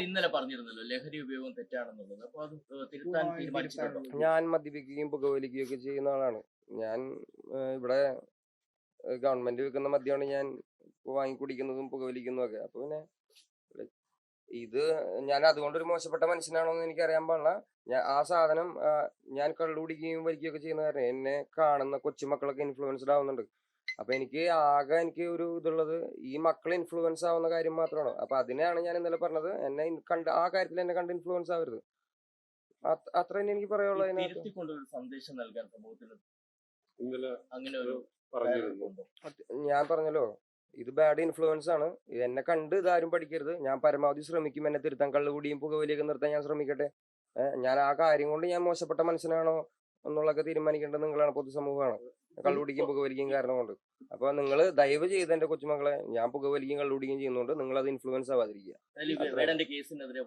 ഇന്നലെ പറഞ്ഞിരുന്നല്ലോ ലഹരി ഉപയോഗം തെറ്റാണെന്നുള്ളത്. അപ്പൊ അത് തിരുത്താൻ തീരുമാനിച്ചിട്ടുണ്ടോ? ഞാൻ മദ്യപിക്കുകയും പുകവലിക്കുകയും ഒക്കെ ചെയ്യുന്ന ആളാണ്. ഞാൻ ഇവിടെ ഗവൺമെന്റ് വിൽക്കുന്ന മദ്യമാണ് ഞാൻ വാങ്ങി കുടിക്കുന്നതും പുകവലിക്കുന്നതും ഒക്കെ. അപ്പൊ പിന്നെ ഇത് ഞാൻ അതുകൊണ്ടൊരു മോശപ്പെട്ട മനുഷ്യനാണോ എന്ന് എനിക്ക് അറിയാൻ പാടില്ല. ആ സാധനം ഞാൻ കള്ളു കുടിക്കുകയും വലിക്കുകയൊക്കെ ചെയ്യുന്ന കാരണം എന്നെ കാണുന്ന കൊച്ചുമക്കളൊക്കെ ഇൻഫ്ലുവൻസ്ഡ് ആവുന്നുണ്ട്. അപ്പൊ എനിക്ക് ഒരു ഇതുള്ളത് ഈ മക്കൾ ഇൻഫ്ലുവൻസ് ആവുന്ന കാര്യം മാത്രമാണ്. അപ്പൊ അതിനെയാണ് ഞാൻ ഇന്നലെ പറഞ്ഞത്, എന്നെ കണ്ട് ആ കാര്യത്തിൽ എന്നെ കണ്ട് ഇൻഫ്ലുവൻസ് ആവരുത്. അത്ര തന്നെ എനിക്ക് പറയാനുള്ളത്. അതിനകത്ത് തിരുത്തിക്കൊണ്ടൊരു സന്ദേശം നൽകാൻ സമൂഹത്തിന് ഇന്നലെ അങ്ങനെ ഒരു ഞാൻ പറഞ്ഞല്ലോ, ഇത് ബാഡ് ഇൻഫ്ലുവൻസ് ആണ്. എന്നെ കണ്ട് ഇതാരും പഠിക്കരുത്. ഞാൻ പരമാവധി ശ്രമിക്കും എന്നെ തിരുത്താൻ. കള്ളുകൂടിയും പുകവലിയൊക്കെ നിർത്താൻ ഞാൻ ശ്രമിക്കട്ടെ. ഞാൻ ആ കാര്യം കൊണ്ട് ഞാൻ മോശപ്പെട്ട മനുഷ്യനാണോ എന്നുള്ളതൊക്കെ തീരുമാനിക്കേണ്ടത് നിങ്ങളാണ്, പൊതുസമൂഹമാണ്. കള്ളുകുടിക്കും പുകവലിക്കും കാരണം കൊണ്ട്. അപ്പൊ നിങ്ങൾ ദയവ് ചെയ്ത് എന്റെ കൊച്ചുമക്കളെ, ഞാൻ പുകവലിക്കും കള്ളുകുടിക്കും ചെയ്യുന്നതുകൊണ്ട് നിങ്ങൾ അത് ഇൻഫ്ലുവൻസ് ആവാതിരിക്കുക. കേസിനെതിരെ